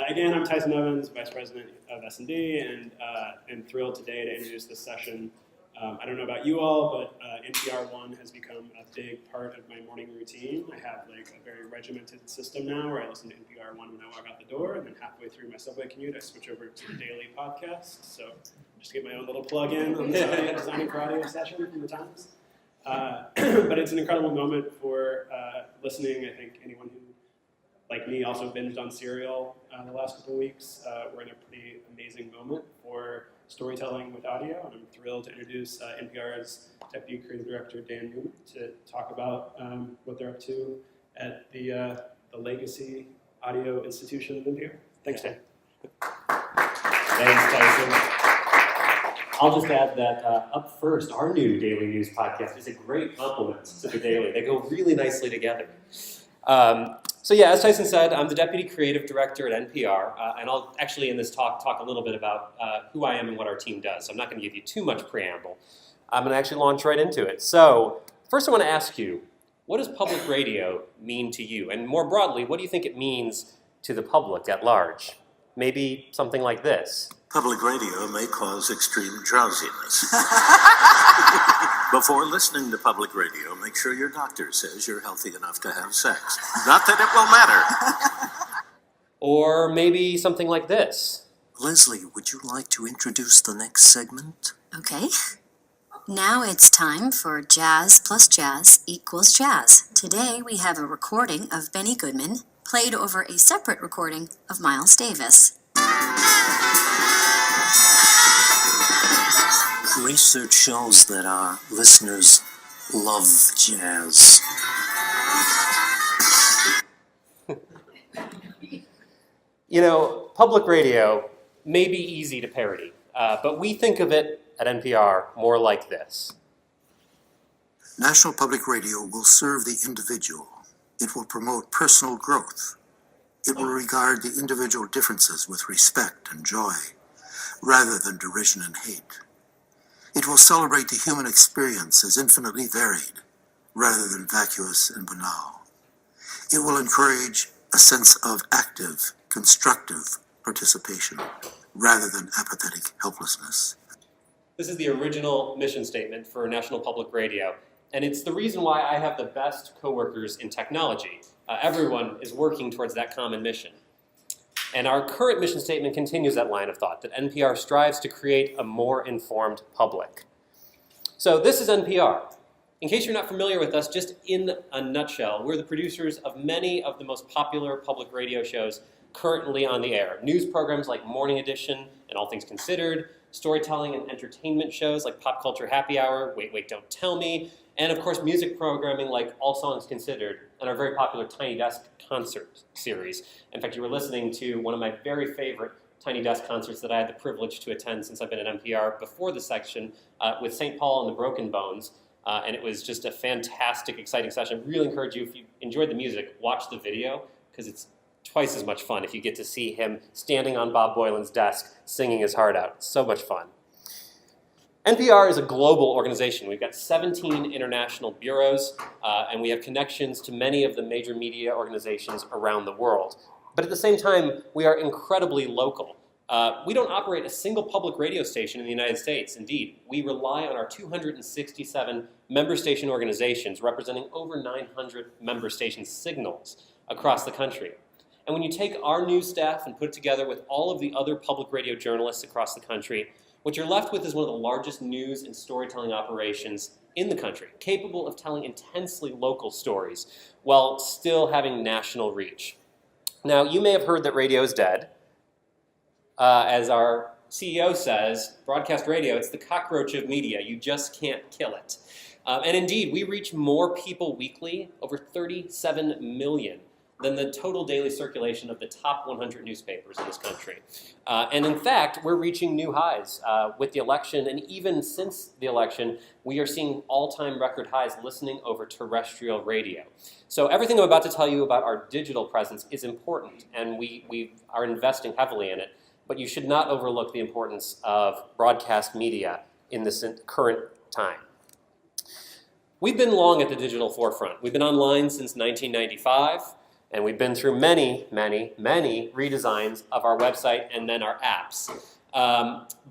Again, I'm Tyson Evans, Vice President of S&D, and thrilled today to introduce this session. I don't know about you all, but NPR One has become a big part of my morning routine. I have like a very regimented system now where I listen to NPR One when I walk out the door, and then halfway through my subway commute, I switch over to the daily podcast. So just get my own little plug-in on this Designing for Audio session from the Times. But it's an incredible moment for listening. I think anyone who, like me, also binged on Serial the last couple of weeks. We're in a pretty amazing moment for storytelling with audio, and I'm thrilled to introduce NPR's Deputy Creative Director, Dan Newman, to talk about what they're up to at the legacy audio institution of NPR. Thanks, Dan. Thanks, Tyson. I'll just add that up first, our new daily news podcast is a great complement to the daily. They go really nicely together. So yeah, as Tyson said, I'm the Deputy Creative Director at NPR, and I'll actually in this talk a little bit about who I am and what our team does. So I'm not going to give you too much preamble. I'm going to actually launch right into it. So first I want to ask you, what does public radio mean to you? And more broadly, what do you think it means to the public at large? Maybe something like this. Public radio may cause extreme drowsiness. Before listening to public radio, make sure your doctor says you're healthy enough to have sex. Not that it will matter. Or maybe something like this. Leslie, would you like to introduce the next segment? Okay. Now it's time for Jazz plus Jazz equals Jazz. Today we have a recording of Benny Goodman played over a separate recording of Miles Davis. Research shows that our listeners love jazz. You know, public radio may be easy to parody, but we think of it at NPR more like this. National Public Radio will serve the individual. It will promote personal growth. It will regard the individual differences with respect and joy, rather than derision and hate. It will celebrate the human experience as infinitely varied, rather than vacuous and banal. It will encourage a sense of active, constructive participation, rather than apathetic helplessness. This is the original mission statement for National Public Radio, and it's the reason why I have the best coworkers in technology. Everyone is working towards that common mission. And our current mission statement continues that line of thought, that NPR strives to create a more informed public. So this is NPR. In case you're not familiar with us, just in a nutshell, we're the producers of many of the most popular public radio shows currently on the air. News programs like Morning Edition and All Things Considered, storytelling and entertainment shows like Pop Culture Happy Hour, Wait, Wait, Don't Tell Me, and of course music programming like All Songs Considered and our very popular Tiny Desk concert series. In fact, you were listening to one of my very favorite Tiny Desk concerts that I had the privilege to attend since I've been at NPR before the section with St. Paul and the Broken Bones. And it was just a fantastic, exciting session. Really encourage you, if you enjoyed the music, watch the video, because it's twice as much fun if you get to see him standing on Bob Boylan's desk singing his heart out. It's so much fun. NPR is a global organization. We've got 17 international bureaus, and we have connections to many of the major media organizations around the world. But at the same time, we are incredibly local. We don't operate a single public radio station in the United States. Indeed, we rely on our 267 member station organizations representing over 900 member station signals across the country. And when you take our news staff and put it together with all of the other public radio journalists across the country, what you're left with is one of the largest news and storytelling operations in the country, capable of telling intensely local stories while still having national reach. Now, you may have heard that radio is dead. As our CEO says, broadcast radio, it's the cockroach of media. You just can't kill it. And indeed, we reach more people weekly, over 37 million, than the total daily circulation of the top 100 newspapers in this country. And in fact, we're reaching new highs with the election, and even since the election, we are seeing all-time record highs listening over terrestrial radio. So everything I'm about to tell you about our digital presence is important, and we are investing heavily in it, but you should not overlook the importance of broadcast media in this current time. We've been long at the digital forefront. We've been online since 1995. And we've been through many, many, many redesigns of our website and then our apps.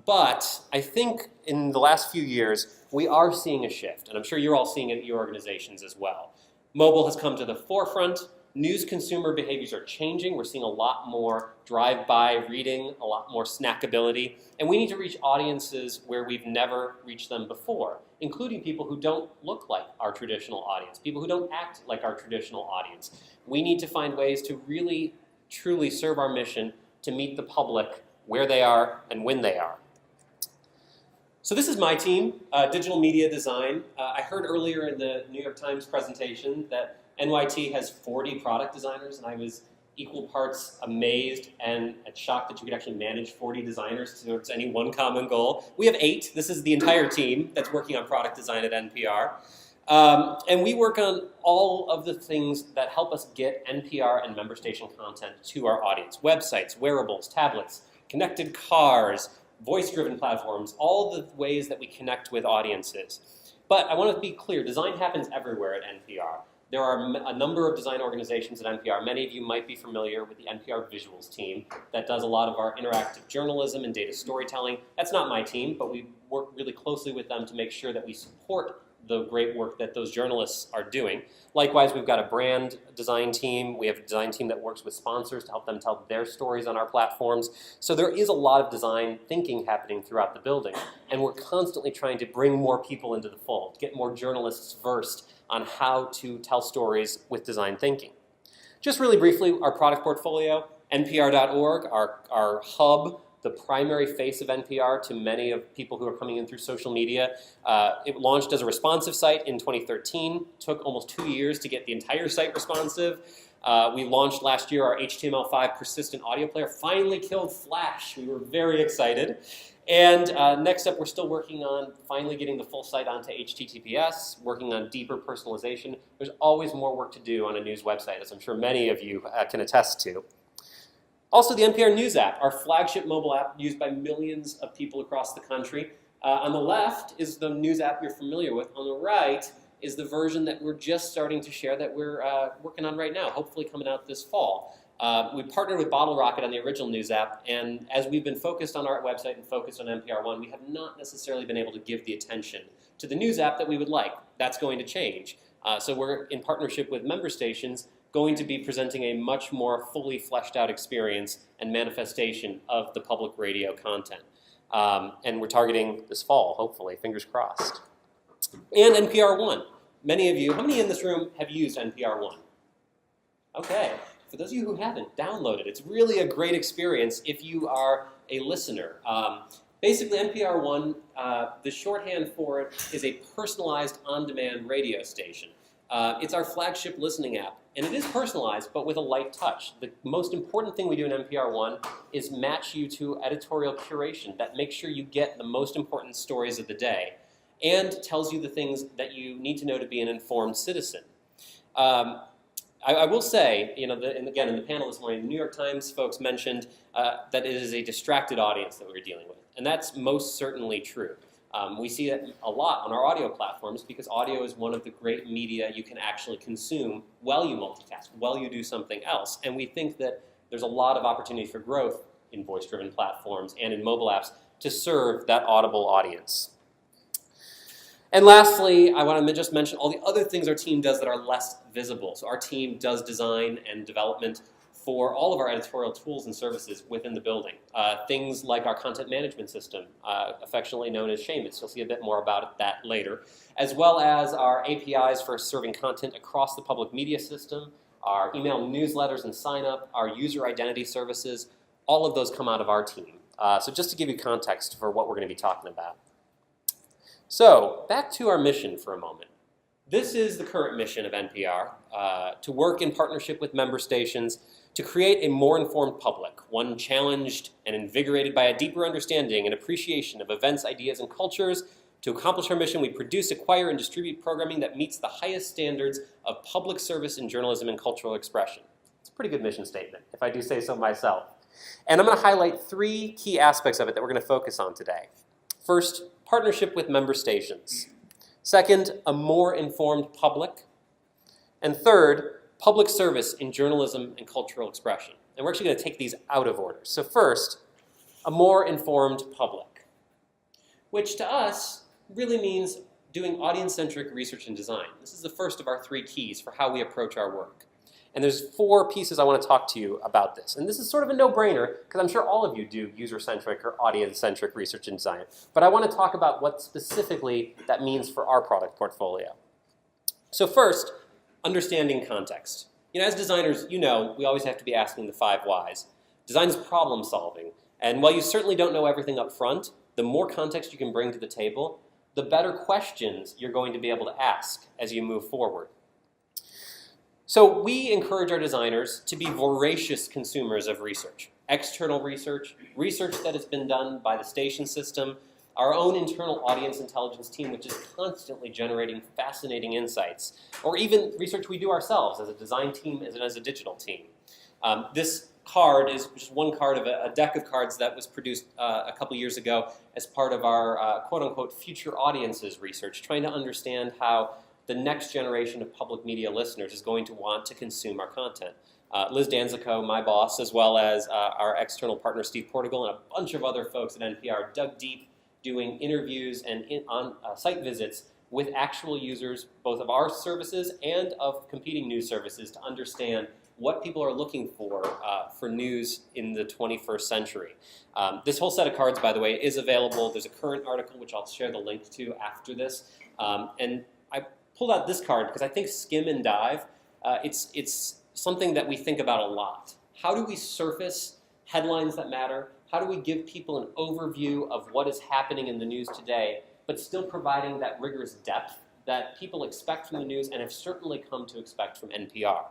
But I think in the last few years, we are seeing a shift, and I'm sure you're all seeing it at your organizations as well. Mobile has come to the forefront. News consumer behaviors are changing. We're seeing a lot more drive-by reading, a lot more snackability, and we need to reach audiences where we've never reached them before, including people who don't look like our traditional audience, people who don't act like our traditional audience. We need to find ways to really, truly serve our mission to meet the public where they are and when they are. So this is my team, digital media design. I heard earlier in the New York Times presentation that NYT has 40 product designers, and I was equal parts amazed and shocked that you could actually manage 40 designers towards any one common goal. We have 8. This is the entire team that's working on product design at NPR. And we work on all of the things that help us get NPR and member station content to our audience. Websites, wearables, tablets, connected cars, voice-driven platforms, all the ways that we connect with audiences. But I want to be clear, design happens everywhere at NPR. There are a number of design organizations at NPR. Many of you might be familiar with the NPR Visuals team that does a lot of our interactive journalism and data storytelling. That's not my team, but we work really closely with them to make sure that we support the great work that those journalists are doing. Likewise, we've got a brand design team. We have a design team that works with sponsors to help them tell their stories on our platforms. So there is a lot of design thinking happening throughout the building, and we're constantly trying to bring more people into the fold, get more journalists versed on how to tell stories with design thinking. Just really briefly, our product portfolio, npr.org, our hub, the primary face of NPR to many of people who are coming in through social media. It launched as a responsive site in 2013, took almost 2 years to get the entire site responsive. We launched last year our HTML5 persistent audio player, finally killed Flash. We were very excited. And next up, we're still working on finally getting the full site onto HTTPS, working on deeper personalization. There's always more work to do on a news website, as I'm sure many of you can attest to. Also, the NPR News app, our flagship mobile app used by millions of people across the country. On the left is the news app you're familiar with. On the right is the version that we're just starting to share that we're working on right now, hopefully coming out this fall. We partnered with Bottle Rocket on the original news app, and as we've been focused on our website and focused on NPR One, we have not necessarily been able to give the attention to the news app that we would like. That's going to change. So we're in partnership with member stations going to be presenting a much more fully fleshed out experience and manifestation of the public radio content. And we're targeting this fall, hopefully, fingers crossed. And NPR One. Many of you, how many in this room have used NPR One? Okay. For those of you who haven't, download it. It's really a great experience if you are a listener. Basically, NPR One, the shorthand for it is a personalized on-demand radio station. It's our flagship listening app, and it is personalized, but with a light touch. The most important thing we do in NPR One is match you to editorial curation that makes sure you get the most important stories of the day and tells you the things that you need to know to be an informed citizen. I will say, and again, in the panel this morning, the New York Times folks mentioned that it is a distracted audience that we're dealing with, and that's most certainly true. We see it a lot on our audio platforms because audio is one of the great media you can actually consume while you multitask, while you do something else. And we think that there's a lot of opportunity for growth in voice-driven platforms and in mobile apps to serve that audible audience. And lastly, I want to just mention all the other things our team does that are less visible. So our team does design and development for all of our editorial tools and services within the building. Things like our content management system, affectionately known as Seamus. You'll see a bit more about that later. As well as our APIs for serving content across the public media system, our email newsletters and sign-up, our user identity services, all of those come out of our team. So just to give you context for what we're going to be talking about. So back to our mission for a moment. This is the current mission of NPR, to work in partnership with member stations to create a more informed public, one challenged and invigorated by a deeper understanding and appreciation of events, ideas, and cultures. To accomplish our mission, we produce, acquire, and distribute programming that meets the highest standards of public service in journalism and cultural expression. It's a pretty good mission statement, if I do say so myself. And I'm going to highlight 3 key aspects of it that we're going to focus on today. First, partnership with member stations. Second, a more informed public. And third, public service in journalism and cultural expression. And we're actually going to take these out of order. So first, a more informed public, which to us really means doing audience-centric research and design. This is the first of our 3 keys for how we approach our work. And there's 4 pieces I want to talk to you about this. And this is sort of a no-brainer, because I'm sure all of you do user-centric or audience-centric research and design. But I want to talk about what specifically that means for our product portfolio. So first, understanding context. As designers, we always have to be asking the 5 whys. Design is problem solving. And while you certainly don't know everything up front, the more context you can bring to the table, the better questions you're going to be able to ask as you move forward. So we encourage our designers to be voracious consumers of research. External research, research that has been done by the station system, our own internal audience intelligence team, which is constantly generating fascinating insights, or even research we do ourselves as a design team and as a digital team. This card is just one card of a deck of cards that was produced a couple years ago as part of our quote-unquote future audiences research, trying to understand how the next generation of public media listeners is going to want to consume our content. Liz Danzico, my boss, as well as our external partner Steve Portugal and a bunch of other folks at NPR dug deep doing interviews and site visits with actual users, both of our services and of competing news services, to understand what people are looking for news in the 21st century. This whole set of cards, by the way, is available. There's a current article, which I'll share the link to after this. And I pulled out this card because I think skim and dive, it's something that we think about a lot. How do we surface headlines that matter? How do we give people an overview of what is happening in the news today, but still providing that rigorous depth that people expect from the news and have certainly come to expect from NPR?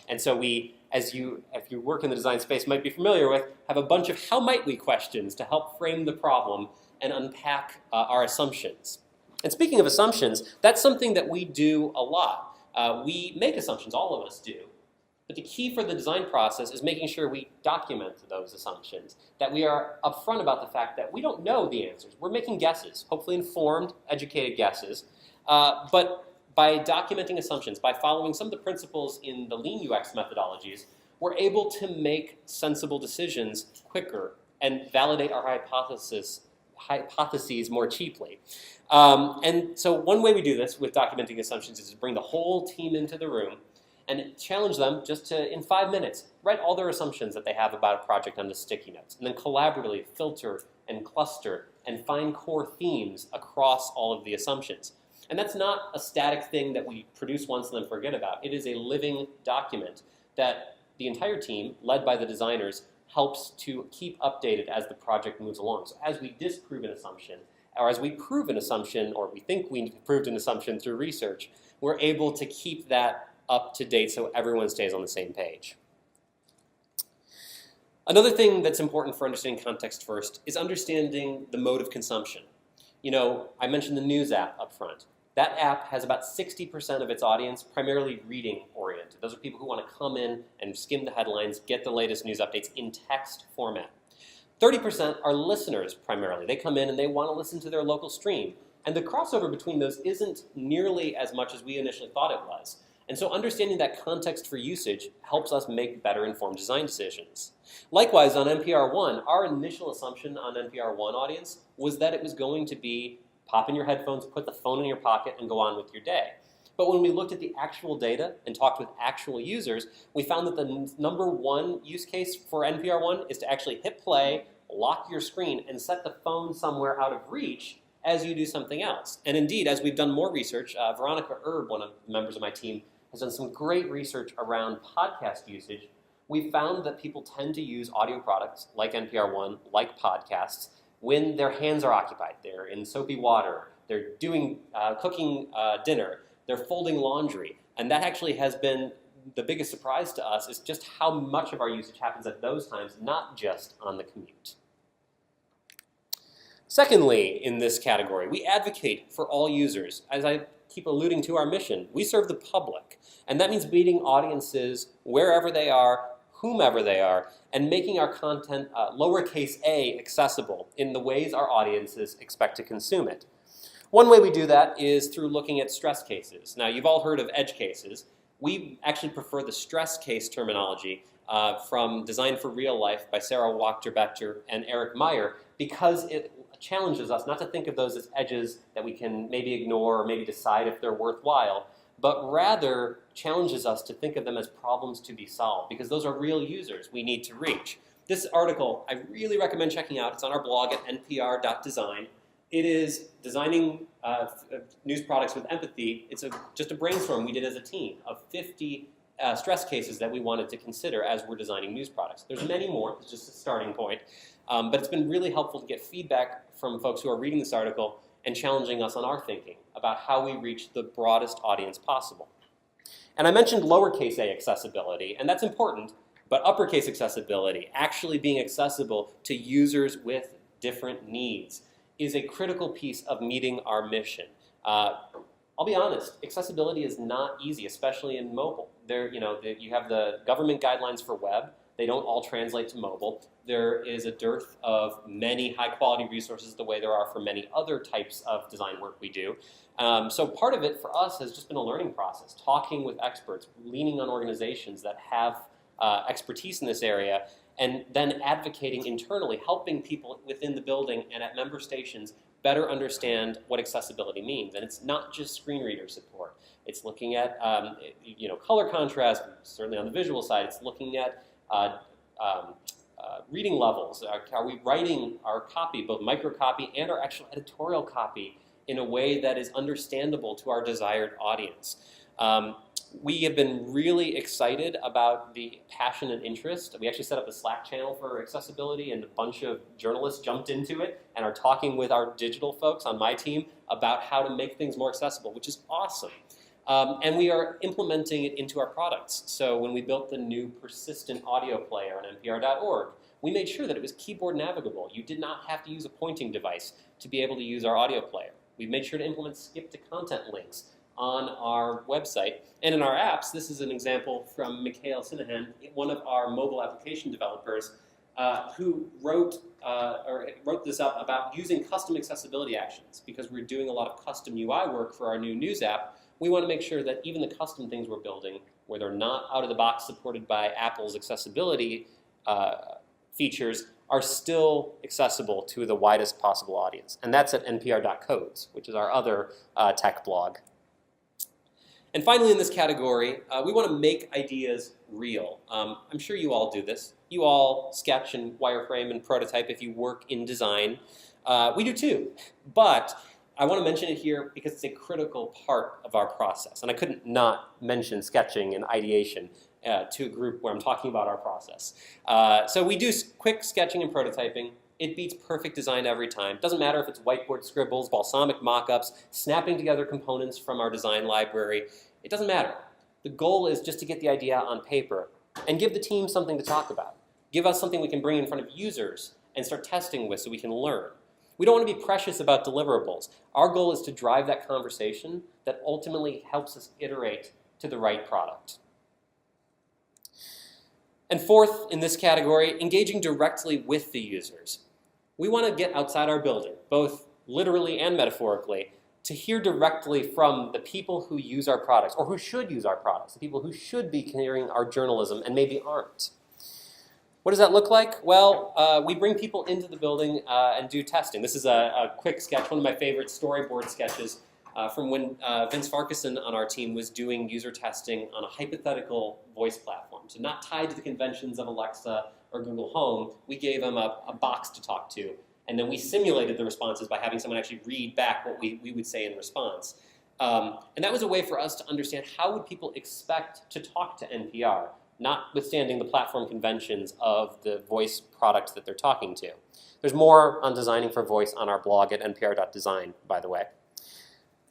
And so we, if you work in the design space, might be familiar with, have a bunch of how might we questions to help frame the problem and unpack our assumptions. And speaking of assumptions, that's something that we do a lot. We make assumptions, all of us do. But the key for the design process is making sure we document those assumptions, that we are upfront about the fact that we don't know the answers. We're making guesses, hopefully informed, educated guesses. But by documenting assumptions, by following some of the principles in the lean UX methodologies, we're able to make sensible decisions quicker and validate our hypotheses more cheaply. And so one way we do this with documenting assumptions is to bring the whole team into the room and challenge them just to, in 5 minutes, write all their assumptions that they have about a project onto sticky notes, and then collaboratively filter and cluster and find core themes across all of the assumptions. And that's not a static thing that we produce once and then forget about. It is a living document that the entire team, led by the designers, helps to keep updated as the project moves along. So as we disprove an assumption, or as we prove an assumption, or we think we proved an assumption through research, we're able to keep that up to date so everyone stays on the same page. Another thing that's important for understanding context first is understanding the mode of consumption. I mentioned the news app up front. That app has about 60% of its audience primarily reading oriented. Those are people who want to come in and skim the headlines, get the latest news updates in text format. 30% are listeners primarily. They come in and they want to listen to their local stream. And the crossover between those isn't nearly as much as we initially thought it was. And so understanding that context for usage helps us make better informed design decisions. Likewise, on NPR One, our initial assumption on NPR One audience was that it was going to be pop in your headphones, put the phone in your pocket, and go on with your day. But when we looked at the actual data and talked with actual users, we found that the #1 use case for NPR One is to actually hit play, lock your screen, and set the phone somewhere out of reach as you do something else. And indeed, as we've done more research, Veronica Erb, one of the members of my team, has done some great research around podcast usage. We found that people tend to use audio products like NPR One, like podcasts, when their hands are occupied. They're in soapy water, they're doing cooking dinner, they're folding laundry. And that actually has been the biggest surprise to us, is just how much of our usage happens at those times, not just on the commute. Secondly, in this category, we advocate for all users. As I keep alluding to our mission, we serve the public. And that means meeting audiences wherever they are, whomever they are, and making our content lowercase a accessible in the ways our audiences expect to consume it. One way we do that is through looking at stress cases. Now, you've all heard of edge cases. We actually prefer the stress case terminology from Design for Real Life by Sarah Wachter-Bechter and Eric Meyer, because it challenges us not to think of those as edges that we can maybe ignore or maybe decide if they're worthwhile, but rather challenges us to think of them as problems to be solved, because those are real users we need to reach. This article I really recommend checking out. It's on our blog at npr.design. It is designing news products with empathy. It's just a brainstorm we did as a team of 50 stress cases that we wanted to consider as we're designing news products. There's many more. It's just a starting point. But it's been really helpful to get feedback from folks who are reading this article and challenging us on our thinking about how we reach the broadest audience possible. And I mentioned lowercase a accessibility, and that's important, but uppercase accessibility, actually being accessible to users with different needs, is a critical piece of meeting our mission. I'll be honest, accessibility is not easy, especially in mobile. You have the government guidelines for web. They don't all translate to mobile. There is a dearth of many high-quality resources the way there are for many other types of design work we do. So part of it for us has just been a learning process, talking with experts, leaning on organizations that have expertise in this area, and then advocating internally, helping people within the building and at member stations better understand what accessibility means. And it's not just screen reader support. It's looking at color contrast, certainly on the visual side. It's looking at reading levels. Are we writing our copy, both microcopy and our actual editorial copy, in a way that is understandable to our desired audience? We have been really excited about the passion and interest. We actually set up a Slack channel for accessibility, and a bunch of journalists jumped into it and are talking with our digital folks on my team about how to make things more accessible, which is awesome. And we are implementing it into our products. So when we built the new persistent audio player on npr.org, we made sure that it was keyboard navigable. You did not have to use a pointing device to be able to use our audio player. We made sure to implement skip to content links on our website. And in our apps, this is an example from Mikhail Sinahan, one of our mobile application developers, who wrote this up about using custom accessibility actions. Because we're doing a lot of custom UI work for our new news app, we want to make sure that even the custom things we're building, where they're not out of the box supported by Apple's accessibility features, are still accessible to the widest possible audience. And that's at npr.codes, which is our other tech blog. And finally, in this category, we want to make ideas real. I'm sure you all do this. You all sketch and wireframe and prototype if you work in design. We do too. But I want to mention it here because it's a critical part of our process. And I couldn't not mention sketching and ideation to a group where I'm talking about our process. So we do quick sketching and prototyping. It beats perfect design every time. Doesn't matter if it's whiteboard scribbles, balsamic mock-ups, snapping together components from our design library. It doesn't matter. The goal is just to get the idea on paper and give the team something to talk about. Give us something we can bring in front of users and start testing with so we can learn. We don't want to be precious about deliverables. Our goal is to drive that conversation that ultimately helps us iterate to the right product. And fourth, in this category, engaging directly with the users. We want to get outside our building, both literally and metaphorically, to hear directly from the people who use our products, or who should use our products, the people who should be hearing our journalism and maybe aren't. What does that look like? Well, we bring people into the building and do testing. This is a quick sketch, one of my favorite storyboard sketches from when Vince Farquharson on our team was doing user testing on a hypothetical voice platform. So not tied to the conventions of Alexa or Google Home. We gave them a box to talk to, and then we simulated the responses by having someone actually read back what we would say in response. And that was a way for us to understand how would people expect to talk to NPR, notwithstanding the platform conventions of the voice product that they're talking to. There's more on designing for voice on our blog at npr.design, by the way.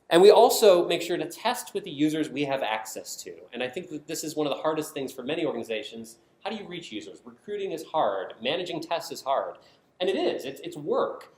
And we also make sure to test with the users we have access to. And I think that this is one of the hardest things for many organizations. How do you reach users? Recruiting is hard. Managing tests is hard. And it is. It's work.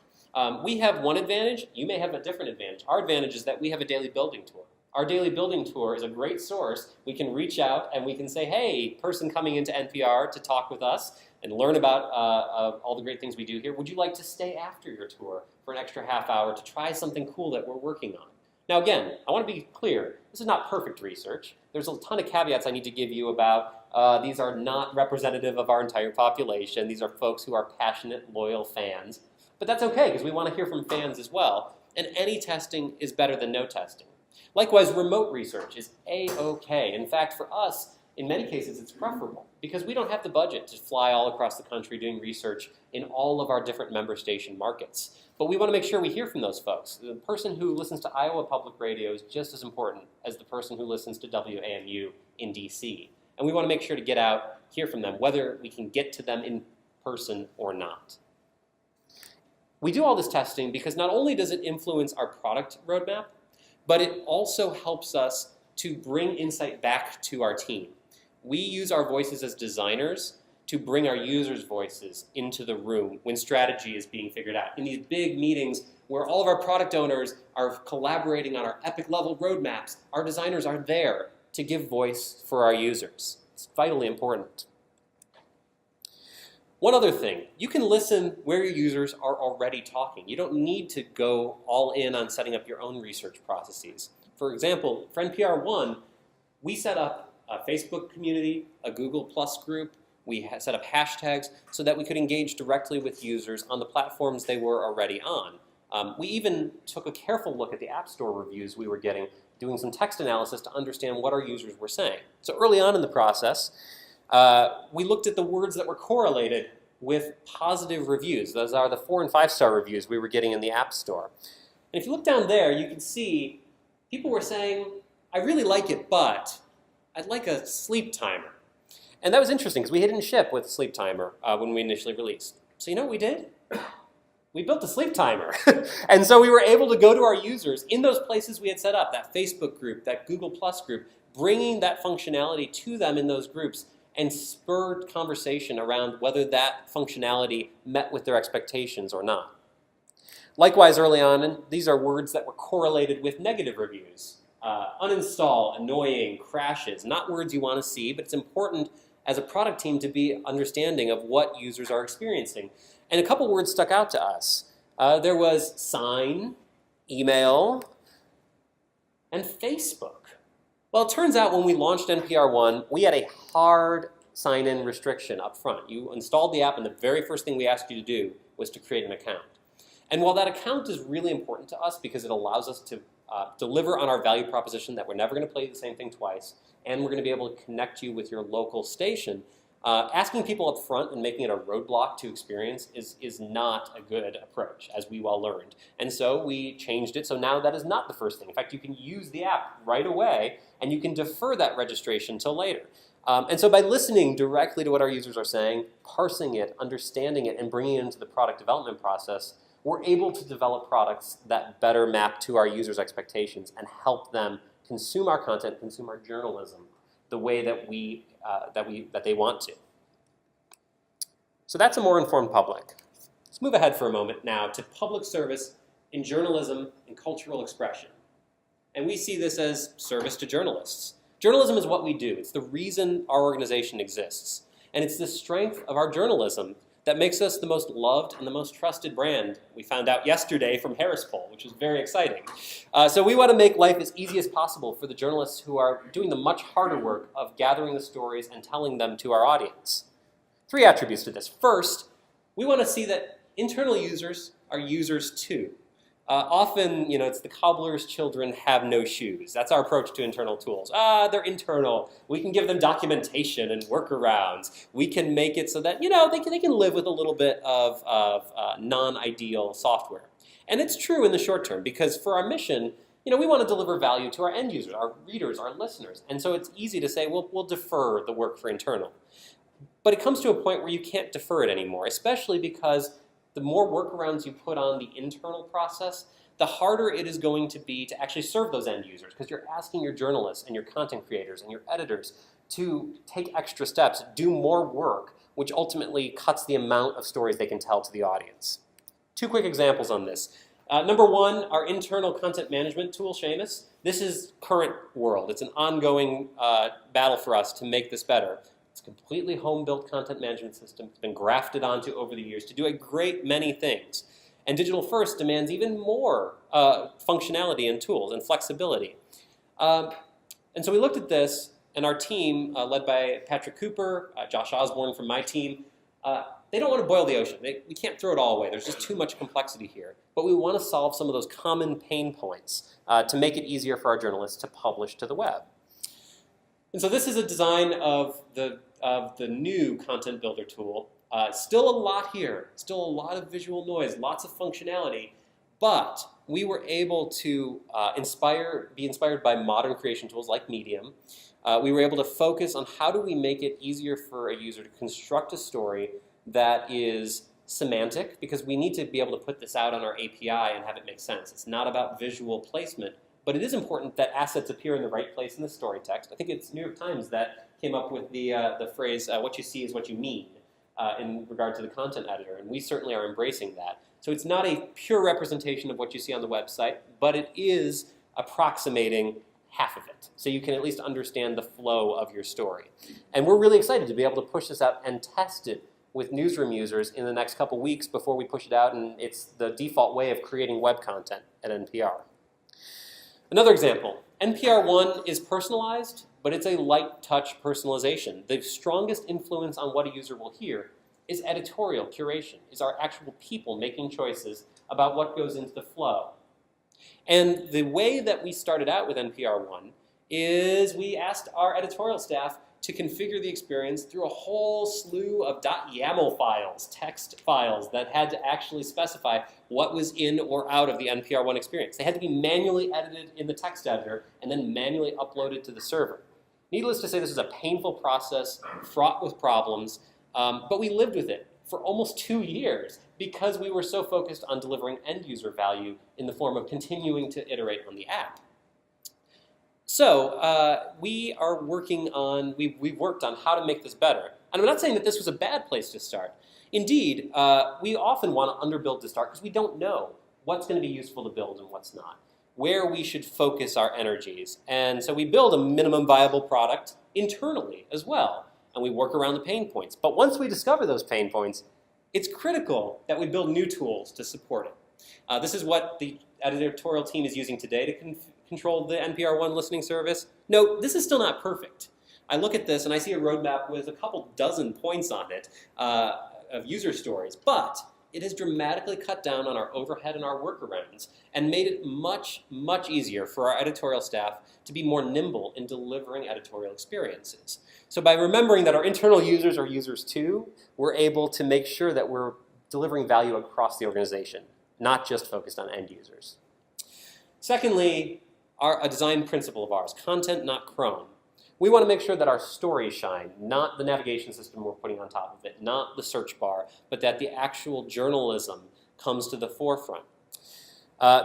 We have one advantage. You may have a different advantage. Our advantage is that we have a daily building tour. Our daily building tour is a great source. We can reach out and we can say, hey, person coming into NPR to talk with us and learn about all the great things we do here. Would you like to stay after your tour for an extra half hour to try something cool that we're working on? Now again, I want to be clear, this is not perfect research. There's a ton of caveats I need to give you about these are not representative of our entire population. These are folks who are passionate, loyal fans. But that's okay, because we want to hear from fans as well. And any testing is better than no testing. Likewise, remote research is A-okay. In fact, for us, in many cases, it's preferable, because we don't have the budget to fly all across the country doing research in all of our different member station markets. But we want to make sure we hear from those folks. The person who listens to Iowa Public Radio is just as important as the person who listens to WAMU in DC. And we want to make sure to get out, hear from them, whether we can get to them in person or not. We do all this testing because not only does it influence our product roadmap, but it also helps us to bring insight back to our team. We use our voices as designers to bring our users' voices into the room when strategy is being figured out. In these big meetings where all of our product owners are collaborating on our epic level roadmaps, our designers are there to give voice for our users. It's vitally important. One other thing, you can listen where your users are already talking. You don't need to go all in on setting up your own research processes. For example, for NPR One, we set up a Facebook community, a Google Plus group. We set up hashtags so that we could engage directly with users on the platforms they were already on. We even took a careful look at the App Store reviews we were getting, doing some text analysis to understand what our users were saying. So early on in the process, we looked at the words that were correlated with positive reviews. Those are the 4- and 5-star reviews we were getting in the App Store. And if you look down there, you can see people were saying, I really like it, but I'd like a sleep timer. And that was interesting because we didn't ship with a sleep timer when we initially released. So you know what we did? We built a sleep timer. And so we were able to go to our users in those places we had set up, that Facebook group, that Google Plus group, bringing that functionality to them in those groups and spurred conversation around whether that functionality met with their expectations or not. Likewise, early on, these are words that were correlated with negative reviews. Uninstall, annoying, crashes, not words you want to see, but it's important as a product team to be understanding of what users are experiencing. And a couple words stuck out to us. There was sign, email, and Facebook. Well, it turns out when we launched NPR One, we had a hard sign-in restriction up front. You installed the app, and the very first thing we asked you to do was to create an account. And while that account is really important to us because it allows us to deliver on our value proposition that we're never going to play the same thing twice, and we're going to be able to connect you with your local station, asking people up front and making it a roadblock to experience is not a good approach, as we well learned. And so we changed it, so now that is not the first thing. In fact, you can use the app right away, and you can defer that registration till later. And so by listening directly to what our users are saying, parsing it, understanding it, and bringing it into the product development process, we're able to develop products that better map to our users' expectations and help them consume our content, consume our journalism the way that they want to. So that's a more informed public. Let's move ahead for a moment now to public service in journalism and cultural expression. And we see this as service to journalists. Journalism is what we do. It's the reason our organization exists. And it's the strength of our journalism that makes us the most loved and the most trusted brand. We found out yesterday from Harris Poll, which is very exciting. So we want to make life as easy as possible for the journalists who are doing the much harder work of gathering the stories and telling them to our audience. 3 attributes to this. First, we want to see that internal users are users too. Often, it's the cobbler's children have no shoes. That's our approach to internal tools. They're internal. We can give them documentation and workarounds. We can make it so that, they can live with a little bit of non-ideal software. And it's true in the short term because for our mission, we want to deliver value to our end users, our readers, our listeners. And so it's easy to say, well, we'll defer the work for internal. But it comes to a point where you can't defer it anymore, especially because the more workarounds you put on the internal process, the harder it is going to be to actually serve those end users because you're asking your journalists and your content creators and your editors to take extra steps, do more work, which ultimately cuts the amount of stories they can tell to the audience. 2 quick examples on this. Number 1, our internal content management tool, Seamus. This is current world. It's an ongoing battle for us to make this better. It's a completely home-built content management system. It's been grafted onto over the years to do a great many things. And digital first demands even more functionality and tools and flexibility. And so we looked at this, and our team, led by Patrick Cooper, Josh Osborne from my team, they don't want to boil the ocean. We can't throw it all away. There's just too much complexity here. But we want to solve some of those common pain points to make it easier for our journalists to publish to the web. And so this is a design of the new content builder tool. Still a lot here, still a lot of visual noise, lots of functionality, but we were able to be inspired by modern creation tools like Medium. We were able to focus on how do we make it easier for a user to construct a story that is semantic, because we need to be able to put this out on our API and have it make sense. It's not about visual placement, but it is important that assets appear in the right place in the story text. I think it's New York Times that came up with the phrase, what you see is what you mean, in regard to the content editor, and we certainly are embracing that. So it's not a pure representation of what you see on the website, but it is approximating half of it, so you can at least understand the flow of your story. And we're really excited to be able to push this out and test it with newsroom users in the next couple weeks before we push it out, and it's the default way of creating web content at NPR. Another example, NPR One is personalized, but it's a light touch personalization. The strongest influence on what a user will hear is editorial curation, is our actual people making choices about what goes into the flow. And the way that we started out with NPR One is we asked our editorial staff to configure the experience through a whole slew of .yaml files, text files that had to actually specify what was in or out of the NPR One experience. They had to be manually edited in the text editor and then manually uploaded to the server. Needless to say, this is a painful process, fraught with problems, but we lived with it for almost 2 years because we were so focused on delivering end-user value in the form of continuing to iterate on the app. So we are working on, we've worked on how to make this better. And I'm not saying that this was a bad place to start. Indeed, we often want to underbuild to start because we don't know what's going to be useful to build and what's not, where we should focus our energies. And so we build a minimum viable product internally as well, and we work around the pain points. But once we discover those pain points, it's critical that we build new tools to support it. This is what the editorial team is using today to control the NPR One listening service. Note, this is still not perfect. I look at this and I see a roadmap with a couple dozen points on it of user stories, but it has dramatically cut down on our overhead and our workarounds and made it much, much easier for our editorial staff to be more nimble in delivering editorial experiences. So by remembering that our internal users are users too, we're able to make sure that we're delivering value across the organization, not just focused on end users. Secondly, a design principle of ours, content, not crone. We want to make sure that our stories shine, not the navigation system we're putting on top of it, not the search bar, but that the actual journalism comes to the forefront.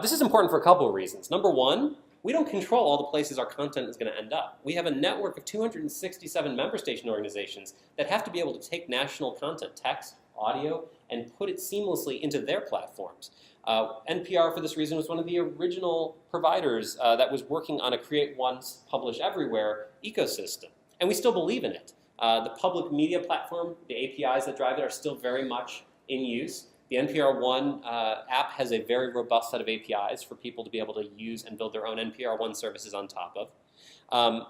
This is important for a couple of reasons. Number one, we don't control all the places our content is going to end up. We have a network of 267 member station organizations that have to be able to take national content, text, audio, and put it seamlessly into their platforms. NPR, for this reason, was one of the original providers that was working on a create once, publish everywhere ecosystem. And we still believe in it. The public media platform, the APIs that drive it are still very much in use. The NPR One app has a very robust set of APIs for people to be able to use and build their own NPR One services on top of.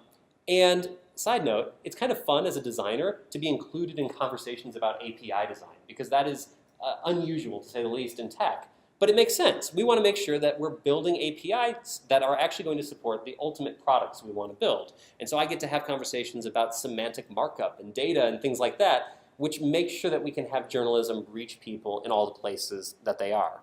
And side note, it's kind of fun as a designer to be included in conversations about API design, because that is unusual, to say the least, in tech. But it makes sense. We want to make sure that we're building APIs that are actually going to support the ultimate products we want to build. And so I get to have conversations about semantic markup and data and things like that, which makes sure that we can have journalism reach people in all the places that they are.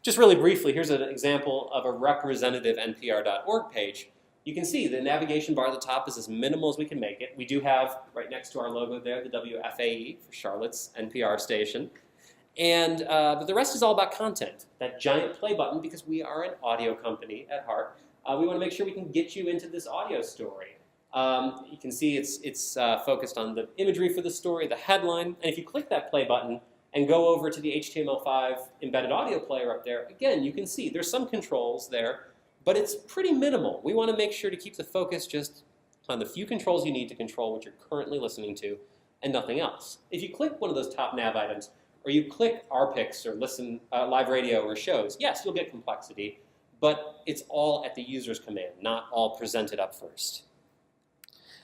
Just really briefly, here's an example of a representative npr.org page. You can see the navigation bar at the top is as minimal as we can make it. We do have, right next to our logo there, the WFAE for Charlotte's NPR station. And but the rest is all about content. That giant play button, because we are an audio company at heart, we want to make sure we can get you into this audio story. You can see it's focused on the imagery for the story, the headline, and if you click that play button and go over to the HTML5 embedded audio player up there, again, you can see there's some controls there, but it's pretty minimal. We want to make sure to keep the focus just on the few controls you need to control what you're currently listening to and nothing else. If you click one of those top nav items, or you click our picks or listen live radio or shows, yes, you'll get complexity, but it's all at the user's command, not all presented up first.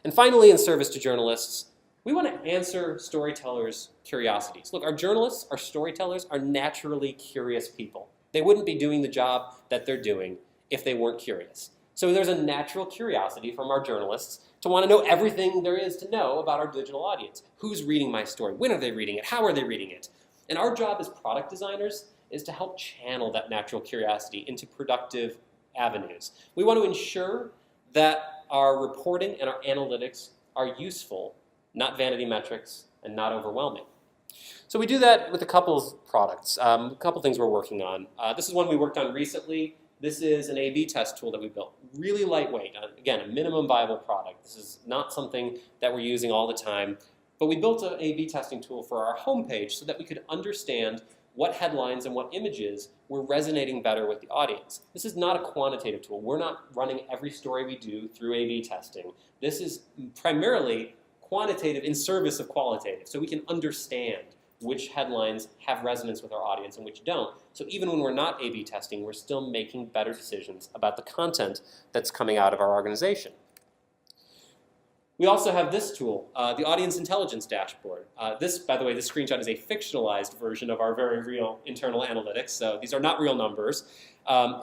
And finally, in service to journalists, we want to answer storytellers' curiosities. Look, our journalists, our storytellers, are naturally curious people. They wouldn't be doing the job that they're doing if they weren't curious. So there's a natural curiosity from our journalists to want to know everything there is to know about our digital audience. Who's reading my story? When are they reading it? How are they reading it? And our job as product designers is to help channel that natural curiosity into productive avenues. We want to ensure that our reporting and our analytics are useful, not vanity metrics, and not overwhelming. So we do that with a couple of products, a couple things we're working on. This is one we worked on recently. This is an A/B test tool that we built. Really lightweight, again, a minimum viable product. This is not something that we're using all the time, but we built an A/B testing tool for our homepage so that we could understand what headlines and what images were resonating better with the audience. This is not a quantitative tool. We're not running every story we do through A/B testing. This is primarily quantitative in service of qualitative, so we can understand which headlines have resonance with our audience and which don't. So even when we're not A/B testing, we're still making better decisions about the content that's coming out of our organization. We also have this tool, the Audience Intelligence Dashboard. This, by the way, this screenshot is a fictionalized version of our very real internal analytics, so these are not real numbers.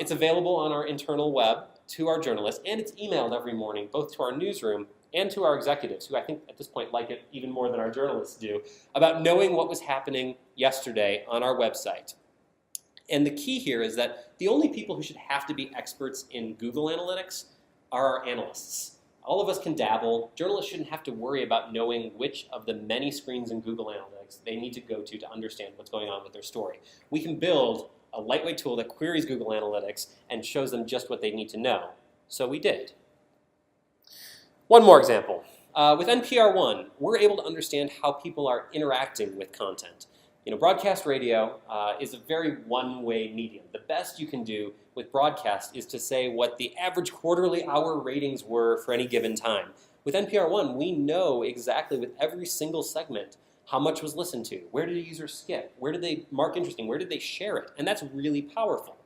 It's available on our internal web to our journalists, and it's emailed every morning, both to our newsroom and to our executives, who I think at this point like it even more than our journalists do, about knowing what was happening yesterday on our website. And the key here is that the only people who should have to be experts in Google Analytics are our analysts. All of us can dabble. Journalists shouldn't have to worry about knowing which of the many screens in Google Analytics they need to go to understand what's going on with their story. We can build a lightweight tool that queries Google Analytics and shows them just what they need to know. So we did. One more example. With NPR One, we're able to understand how people are interacting with content. Broadcast radio is a very one-way medium. The best you can do with broadcast is to say what the average quarterly hour ratings were for any given time. With NPR One, we know exactly with every single segment how much was listened to, where did a user skip, where did they mark interesting, where did they share it, and that's really powerful.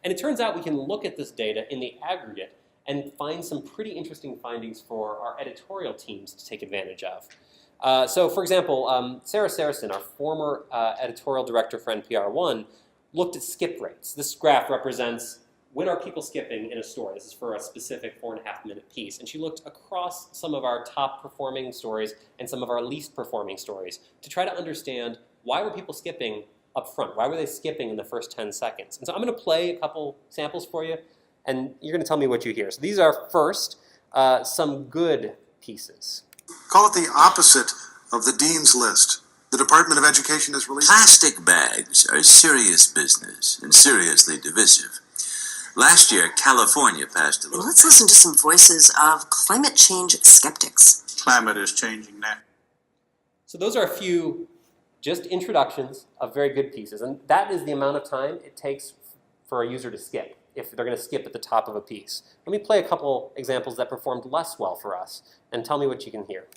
And it turns out we can look at this data in the aggregate and find some pretty interesting findings for our editorial teams to take advantage of. So for example, Sarah Saracen, our former editorial director for NPR One, looked at skip rates. This graph represents when are people skipping in a story. This is for a specific 4.5-minute piece. And she looked across some of our top performing stories and some of our least performing stories to try to understand why were people skipping up front? Why were they skipping in the first 10 seconds? And so I'm going to play a couple samples for you, and you're going to tell me what you hear. So these are first some good pieces. Call it the opposite of the Dean's List. The Department of Education has released... Plastic bags are serious business and seriously divisive. Last year, California passed a law. Let's listen to some voices of climate change skeptics. Climate is changing now. So those are a few just introductions of very good pieces, and that is the amount of time it takes for a user to skip, if they're going to skip at the top of a piece. Let me play a couple examples that performed less well for us, and tell me what you can hear.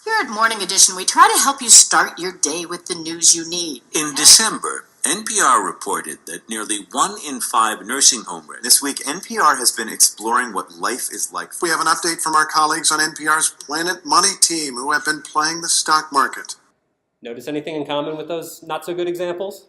Here at Morning Edition, we try to help you start your day with the news you need. In December, NPR reported that nearly 1 in 5 nursing home residents. This week, NPR has been exploring what life is like. We have an update from our colleagues on NPR's Planet Money team, who have been playing the stock market. Notice anything in common with those not so good examples?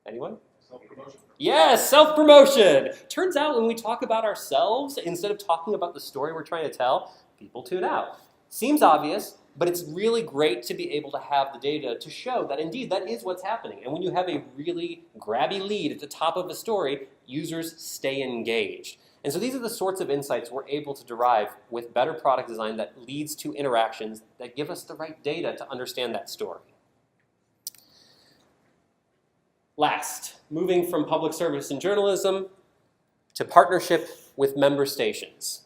Anyone? Self-promotion. Yes, self-promotion. Turns out when we talk about ourselves, instead of talking about the story we're trying to tell, people tune out. Seems obvious, but it's really great to be able to have the data to show that indeed that is what's happening. And when you have a really grabby lead at the top of a story, users stay engaged. And so these are the sorts of insights we're able to derive with better product design that leads to interactions that give us the right data to understand that story. Last, moving from public service and journalism to partnership with member stations.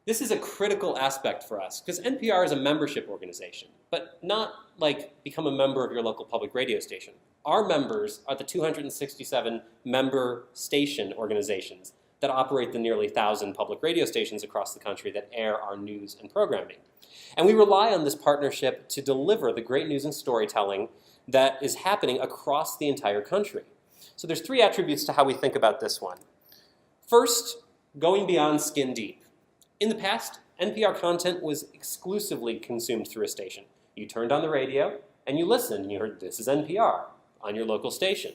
This is a critical aspect for us because NPR is a membership organization, but not like become a member of your local public radio station. Our members are the 267 member station organizations that operate the nearly 1,000 public radio stations across the country that air our news and programming. And we rely on this partnership to deliver the great news and storytelling that is happening across the entire country. So there's 3 attributes to how we think about this one. First, going beyond skin deep. In the past, NPR content was exclusively consumed through a station. You turned on the radio and you listened and you heard, "This is NPR," on your local station.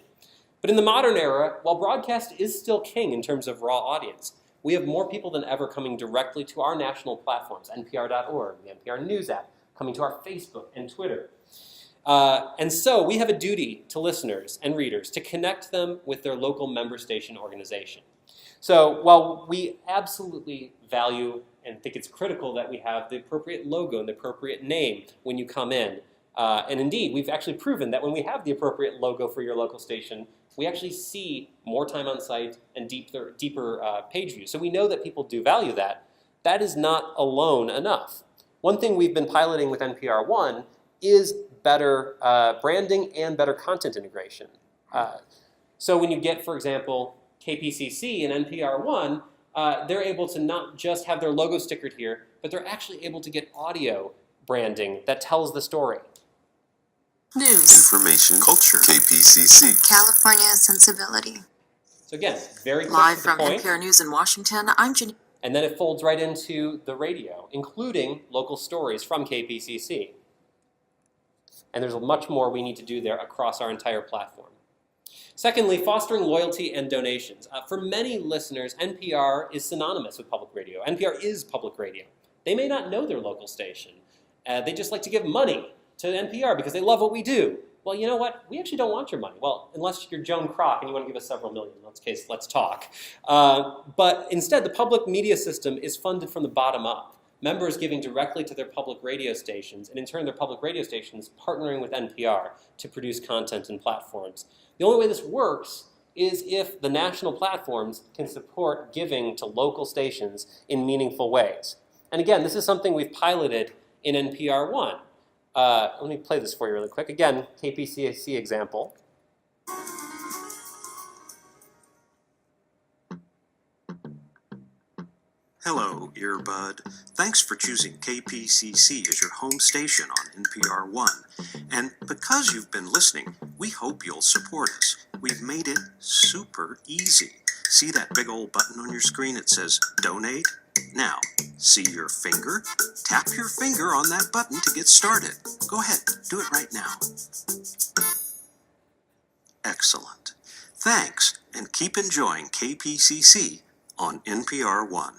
But in the modern era, while broadcast is still king in terms of raw audience, we have more people than ever coming directly to our national platforms, NPR.org, the NPR News app, coming to our Facebook and Twitter. And so we have a duty to listeners and readers to connect them with their local member station organization. So while we absolutely value and think it's critical that we have the appropriate logo and the appropriate name when you come in, and indeed, we've actually proven that when we have the appropriate logo for your local station, we actually see more time on site and deeper page views. So we know that people do value that. That is not alone enough. One thing we've been piloting with NPR One is better branding and better content integration. So when you get, for example, KPCC and NPR One, they're able to not just have their logo stickered here, but they're actually able to get audio branding that tells the story. News. Information, culture, KPCC. California sensibility. So again, very quick Live to the from point. NPR News in Washington, I'm Janine. And then it folds right into the radio, including local stories from KPCC. And there's much more we need to do there across our entire platform. Secondly, fostering loyalty and donations. For many listeners, NPR is synonymous with public radio. NPR is public radio. They may not know their local station. They just like to give money to NPR because they love what we do. Well, you know what? We actually don't want your money. Well, unless you're Joan Kroc and you want to give us several million. In that case, let's talk. But instead, the public media system is funded from the bottom up. Members giving directly to their public radio stations, and in turn, their public radio stations partnering with NPR to produce content and platforms. The only way this works is if the national platforms can support giving to local stations in meaningful ways. And again, this is something we've piloted in NPR One. Let me play this for you really quick. Again, KPCC example. Hello, earbud. Thanks for choosing KPCC as your home station on NPR One. And because you've been listening, we hope you'll support us. We've made it super easy. See that big old button on your screen that says Donate? Now, see your finger? Tap your finger on that button to get started. Go ahead, do it right now. Excellent. Thanks, and keep enjoying KPCC on NPR One.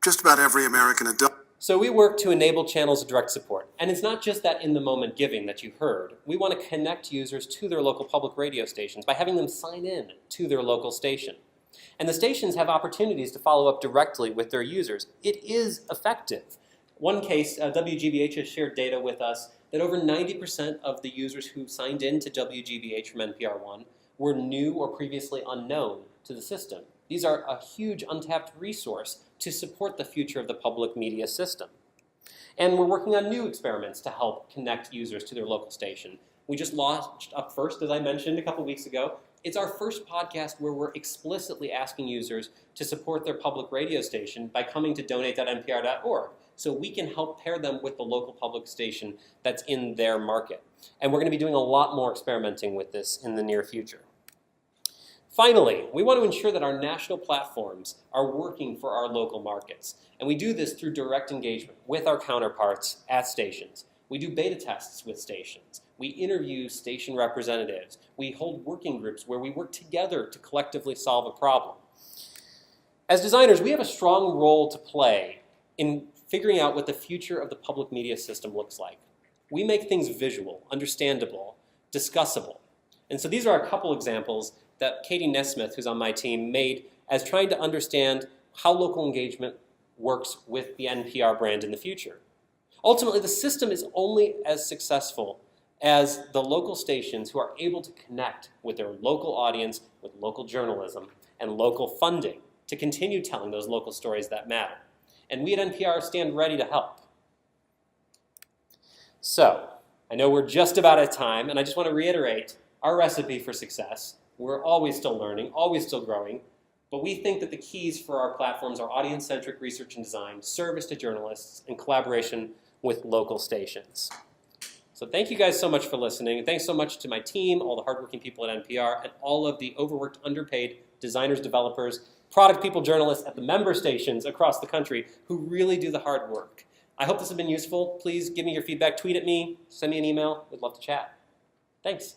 Just about every American adult. So we work to enable channels of direct support. And it's not just that in-the-moment giving that you heard. We want to connect users to their local public radio stations by having them sign in to their local station. And the stations have opportunities to follow up directly with their users. It is effective. One case, WGBH has shared data with us that over 90% of the users who signed in to WGBH from NPR One were new or previously unknown to the system. These are a huge untapped resource to support the future of the public media system. And we're working on new experiments to help connect users to their local station. We just launched Up First, as I mentioned a couple weeks ago. It's our first podcast where we're explicitly asking users to support their public radio station by coming to donate.npr.org so we can help pair them with the local public station that's in their market. And we're going to be doing a lot more experimenting with this in the near future. Finally, we want to ensure that our national platforms are working for our local markets. And we do this through direct engagement with our counterparts at stations. We do beta tests with stations. We interview station representatives. We hold working groups where we work together to collectively solve a problem. As designers, we have a strong role to play in figuring out what the future of the public media system looks like. We make things visual, understandable, discussable. And so these are a couple examples that Katie Nesmith, who's on my team, made as trying to understand how local engagement works with the NPR brand in the future. Ultimately, the system is only as successful as the local stations who are able to connect with their local audience, with local journalism, and local funding to continue telling those local stories that matter. And we at NPR stand ready to help. So, I know we're just about at time, and I just want to reiterate our recipe for success. We're always still learning, always still growing. But we think that the keys for our platforms are audience-centric research and design, service to journalists, and collaboration with local stations. So thank you guys so much for listening. And thanks so much to my team, all the hardworking people at NPR, and all of the overworked, underpaid designers, developers, product people, journalists at the member stations across the country who really do the hard work. I hope this has been useful. Please give me your feedback. Tweet at me. Send me an email. We'd love to chat. Thanks.